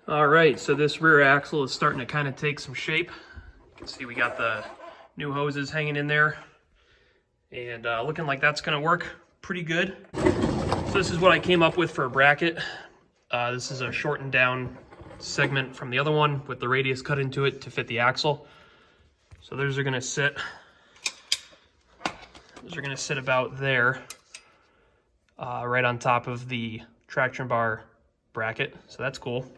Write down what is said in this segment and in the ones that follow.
All right, so this rear axle is starting to kind of take some shape. You can see we got the new hoses hanging in there, and looking like that's going to work pretty good. So this is what I came up with for a bracket. This is a shortened down segment from the other one with the radius cut into it to fit the axle. So those are going to sit. Those are going to sit about there, right on top of the traction bar bracket. So that's cool.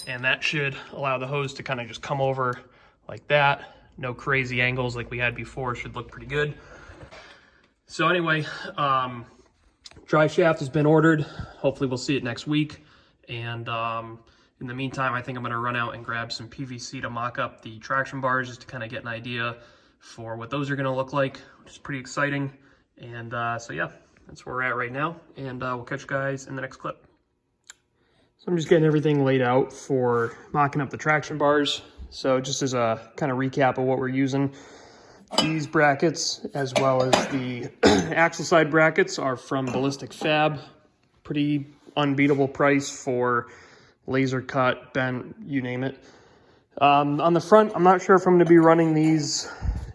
And that should allow the hose to kind of just come over like that. No crazy angles like we had before. Should look pretty good. So anyway, Driveshaft has been ordered. Hopefully we'll see it next week. And in the meantime, I think I'm going to run out and grab some PVC to mock up the traction bars just to kind of get an idea for what those are going to look like, which is pretty exciting. And so yeah, that's where we're at right now. And we'll catch you guys in the next clip. So I'm just getting everything laid out for mocking up the traction bars. So just as a kind of recap of what we're using, these brackets as well as the axle side brackets are from Ballistic Fab. Pretty unbeatable price for laser cut, bent, you name it. On the front, I'm not sure if I'm going to be running these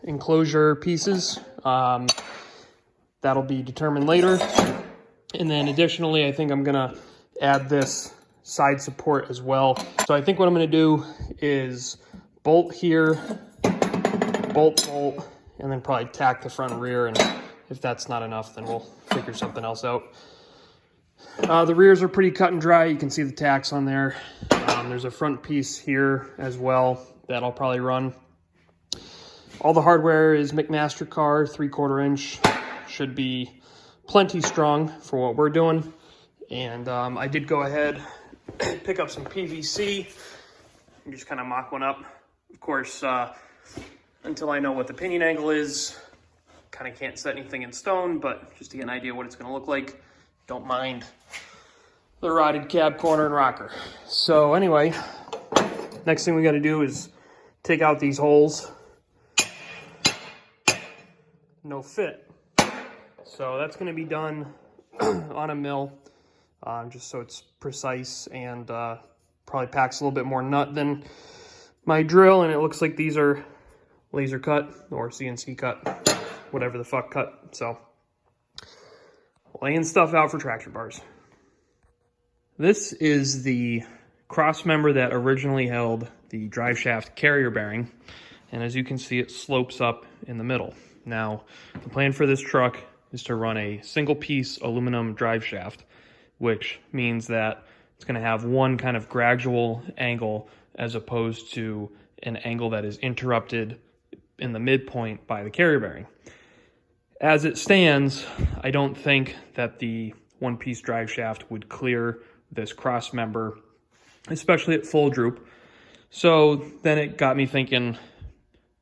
enclosure pieces. That'll be determined later. And then additionally, I think I'm going to add this side support as well. So I think what I'm going to do is bolt here, bolt, and then probably tack the front and rear. And if that's not enough, then we'll figure something else out. The rears are pretty cut and dry. You can see the tacks on there. There's a front piece here as well that I'll probably run. All the hardware is McMaster-Carr 3/4 inch. Should be plenty strong for what we're doing. And I did go ahead, pick up some PVC, and just kind of mock one up. Of course, until I know what the pinion angle is, kind of can't set anything in stone, but just to get an idea what it's going to look like, don't mind the rotted cab corner and rocker. So anyway, next thing we got to do is take out these holes. No fit. So that's going to be done on a mill, just so it's precise, and probably packs a little bit more nut than my drill. And it looks like these are laser cut or CNC cut, whatever the fuck cut. So laying stuff out for traction bars. This is the cross member that originally held the Driveshaft carrier bearing, and as you can see, it slopes up in the middle. Now, the plan for this truck is to run a single piece aluminum driveshaft, which means that it's going to have one kind of gradual angle as opposed to an angle that is interrupted in the midpoint by the carrier bearing. As it stands, I don't think that the one-piece driveshaft would clear this cross member, especially at full droop. So then it got me thinking,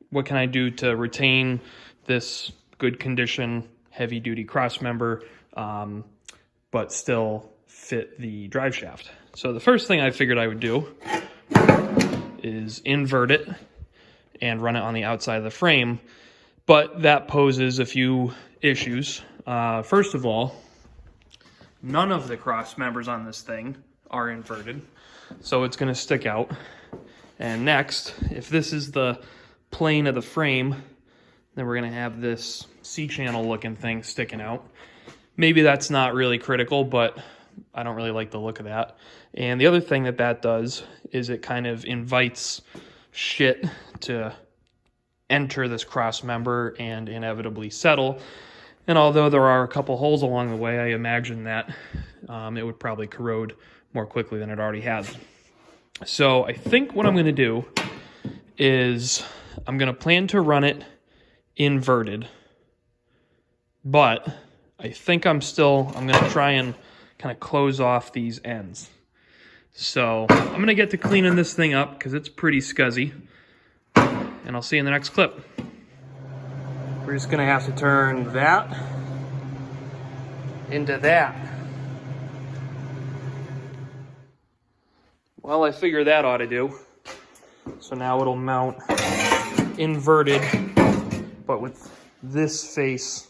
what can I do to retain this good condition, heavy-duty cross member, but still fit the driveshaft? So the first thing I figured I would do is invert it and run it on the outside of the frame. But that poses a few issues. First of all, none of the cross members on this thing are inverted, so it's going to stick out. And next, if this is the plane of the frame, then we're going to have this C-channel looking thing sticking out. Maybe that's not really critical, but I don't really like the look of that. And the other thing that that does is it kind of invites shit to enter this cross member and inevitably settle. And although there are a couple holes along the way, I imagine that it would probably corrode more quickly than it already has. So I think what I'm going to do is I'm going to plan to run it inverted, but I think I'm going to try and kind of close off these ends. So I'm going to get to cleaning this thing up because it's pretty scuzzy, and I'll see you in the next clip. We're just going to have to turn that into that. Well, I figure that ought to do. So now it'll mount inverted, but with this face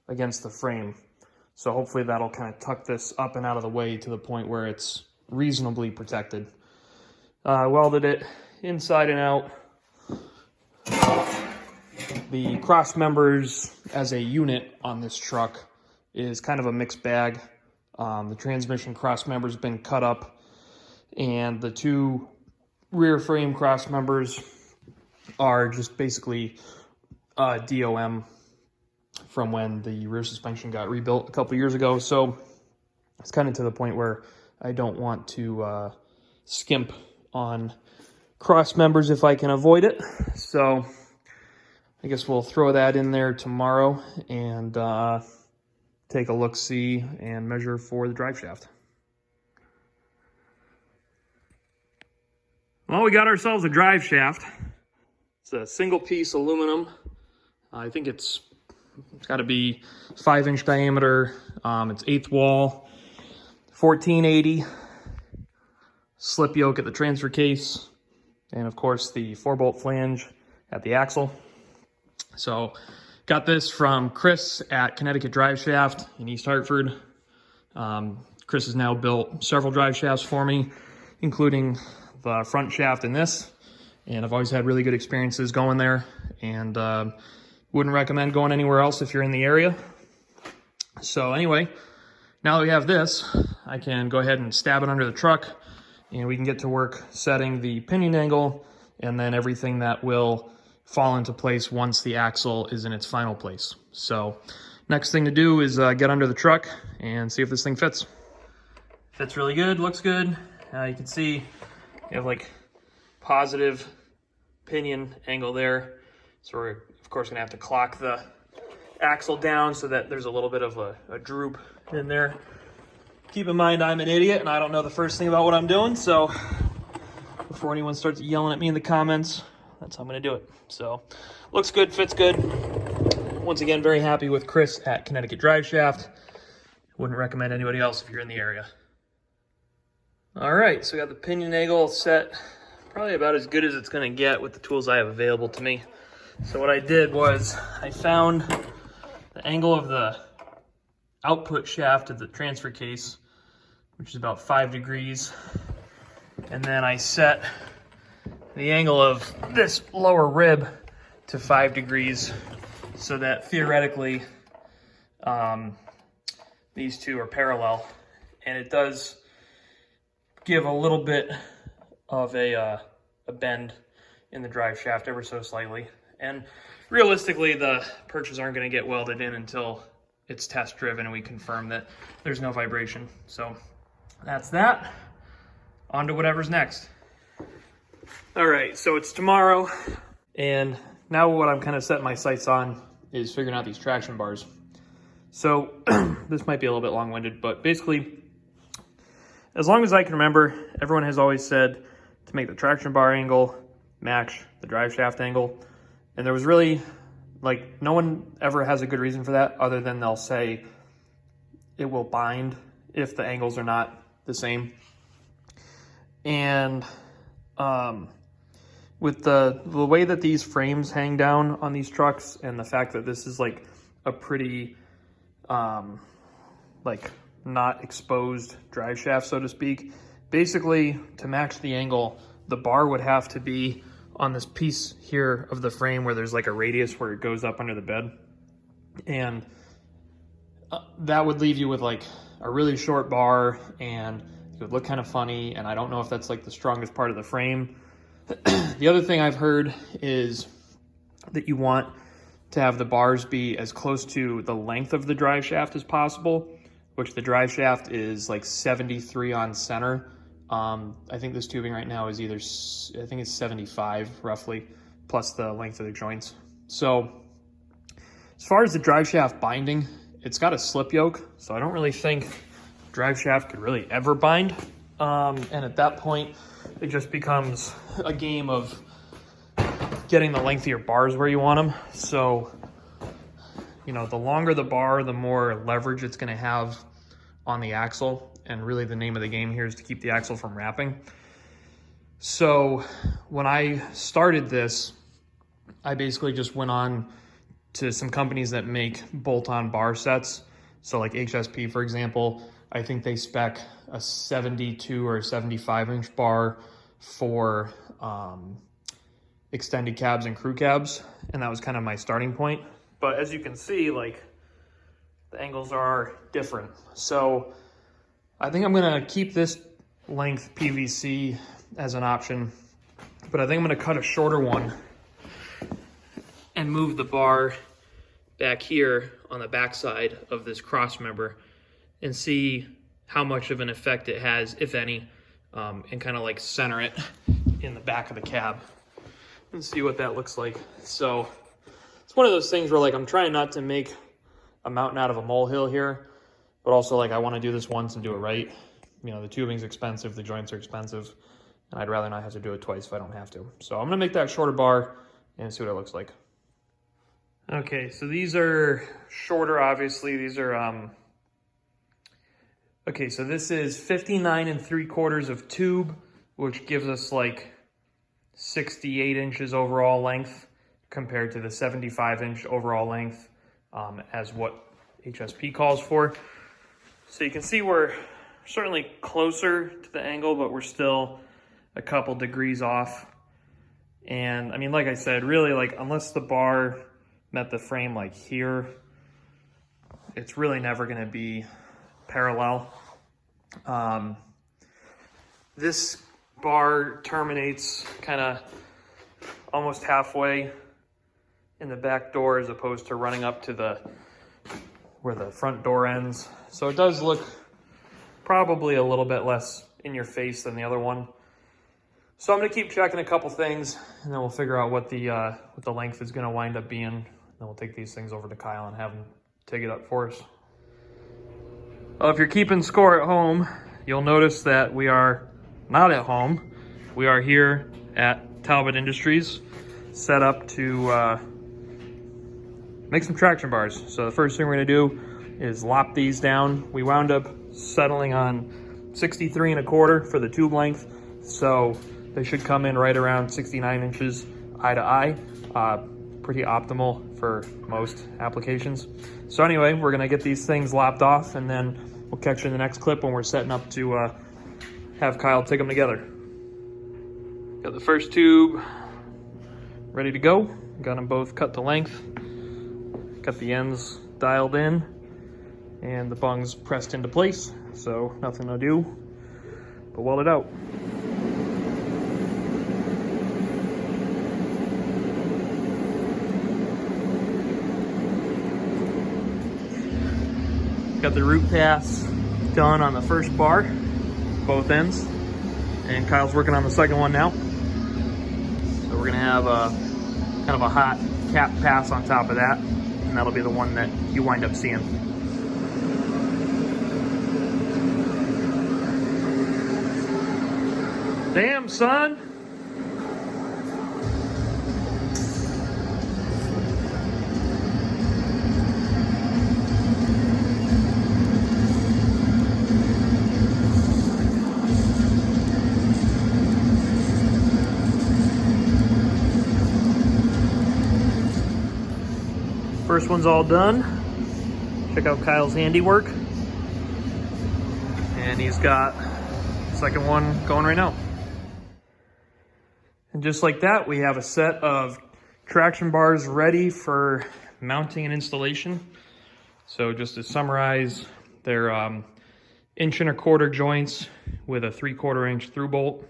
against the frame. So hopefully that'll kind of tuck this up and out of the way to the point where it's reasonably protected. welded it inside and out. The cross members as a unit on this truck is kind of a mixed bag. The transmission cross member's been cut up, and the two rear frame cross members are just basically DOM from when the rear suspension got rebuilt a couple years ago. So it's kind of to the point where I don't want to skimp on cross members if I can avoid it. So I guess we'll throw that in there tomorrow and take a look-see and measure for the drive shaft. Well, we got ourselves a drive shaft. It's a single-piece aluminum. I think it's got to be 5-inch diameter. It's 1/8 wall, 1480. Slip yoke at the transfer case, and of course the 4-bolt flange at the axle. So got this from Chris at Connecticut Driveshaft in East Hartford. Chris has now built several drive shafts for me, including the front shaft in this, and I've always had really good experiences going there, and wouldn't recommend going anywhere else if you're in the area. So anyway, now that we have this, I can go ahead and stab it under the truck, and we can get to work setting the pinion angle and then everything that will fall into place once the axle is in its final place. So next thing to do is get under the truck and see if this thing fits. Fits really good, looks good. You can see you have like positive pinion angle there. So we're of course gonna have to clock the axle down so that there's a little bit of a droop in there. Keep in mind I'm an idiot and I don't know the first thing about what I'm doing, so before anyone starts yelling at me in the comments, that's how I'm gonna do it. So looks good, fits good. Once again, very happy with Chris at Connecticut Driveshaft. Wouldn't recommend anybody else if you're in the area. All right, so we got the pinion angle set, probably about as good as it's gonna get with the tools I have available to me. So what I did was I found the angle of the output shaft of the transfer case, which is about 5 degrees. And then I set the angle of this lower rib to 5 degrees so that theoretically these two are parallel. And it does give a little bit of a bend in the drive shaft ever so slightly. And realistically, the perches aren't going to get welded in until it's test driven and we confirm that there's no vibration. So that's that. On to whatever's next. All right, so it's tomorrow, and now what I'm kind of setting my sights on is figuring out these traction bars. So this might be a little bit long-winded, but basically, as long as I can remember, everyone has always said to make the traction bar angle match the drive shaft angle. And there was really, like, no one ever has a good reason for that other than they'll say it will bind if the angles are not the same. And with the way that these frames hang down on these trucks and the fact that this is like a pretty like not exposed drive shaft, so to speak, basically to match the angle, the bar would have to be on this piece here of the frame where there's like a radius where it goes up under the bed. And that would leave you with like a really short bar, and it would look kind of funny. And I don't know if that's like the strongest part of the frame. The other thing I've heard is that you want to have the bars be as close to the length of the drive shaft as possible, which the drive shaft is like 73 on center. I think this tubing right now is either, I think it's 75 roughly, plus the length of the joints. So as far as the drive shaft binding, it's got a slip yoke, so I don't really think drive shaft could really ever bind. And at that point, it just becomes a game of getting the length of your bars where you want them. So, you know, the longer the bar, the more leverage it's going to have on the axle. And really the name of the game here is to keep the axle from wrapping. So when I started this, I basically just went on to some companies that make bolt-on bar sets. So like HSP, for example, I think they spec a 72 or 75 inch bar for extended cabs and crew cabs, and that was kind of my starting point. But as you can see, like, the angles are different. So I think I'm gonna keep this length PVC as an option, but I think I'm gonna cut a shorter one and move the bar back here on the backside of this cross member and see how much of an effect it has, if any, and kind of like center it in the back of the cab and see what that looks like. So it's one of those things where, like, I'm trying not to make a mountain out of a molehill here, but also, like, I want to do this once and do it right. You know, the tubing's expensive, the joints are expensive, and I'd rather not have to do it twice if I don't have to. So I'm gonna make that shorter bar and see what it looks like. Okay, so these are shorter, obviously. These are, okay, so this is 59 3/4 of tube, which gives us like 68 inches overall length compared to the 75-inch overall length as what HSP calls for. So you can see we're certainly closer to the angle, but we're still a couple degrees off. And I mean, like I said, really, like, unless the bar met the frame like here, it's really never going to be parallel. This bar terminates kind of almost halfway in the back door as opposed to running up to the where the front door ends. So it does look probably a little bit less in your face than the other one. So I'm going to keep checking a couple things, and then we'll figure out what the length is going to wind up being. Then we'll take these things over to Kyle and have him take it up for us. Well, if you're keeping score at home, you'll notice that we are not at home. We are here at Talbot Industries, set up to make some traction bars. So the first thing we're going to do is lop these down. We wound up settling on 63 1/4 for the tube length, so they should come in right around 69 inches eye to eye. Pretty optimal for most applications. So anyway, we're gonna get these things lopped off, and then we'll catch you in the next clip when we're setting up to have Kyle take them together. Got the first tube ready to go. Got them both cut to length. Got the ends dialed in and the bungs pressed into place. So nothing to do but weld it out. Got the root pass done on the first bar, both ends, and Kyle's working on the second one now. So we're gonna have a kind of a hot cap pass on top of that, and that'll be the one that you wind up seeing. Damn, son. First one's all done. Check out Kyle's handiwork. And he's got the second one going right now. And just like that, we have a set of traction bars ready for mounting and installation. So just to summarize, they're 1 1/4 joints with a 3/4 inch through bolt.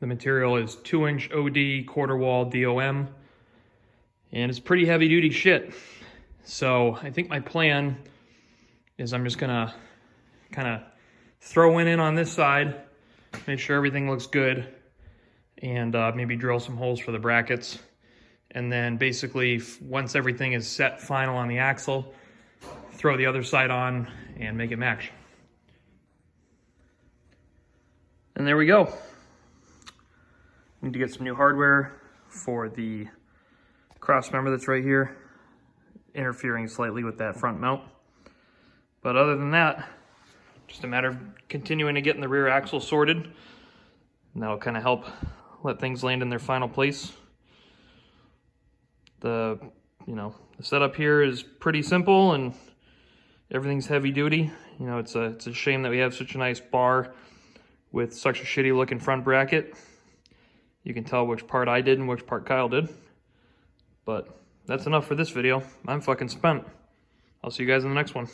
The material is 2-inch OD quarter wall DOM. And it's pretty heavy duty shit. So I think my plan is I'm just gonna kind of throw in on this side, make sure everything looks good, and maybe drill some holes for the brackets. And then basically, once everything is set final on the axle, throw the other side on and make it match. And there we go. Need to get some new hardware for the cross member that's right here, interfering slightly with that front mount. But other than that, just a matter of continuing to get in the rear axle sorted, and that'll kind of help let things land in their final place. The setup here is pretty simple and everything's heavy duty. You know, it's a shame that we have such a nice bar with such a shitty looking front bracket. You can tell which part I did and which part Kyle did. But that's enough for this video. I'm fucking spent. I'll see you guys in the next one.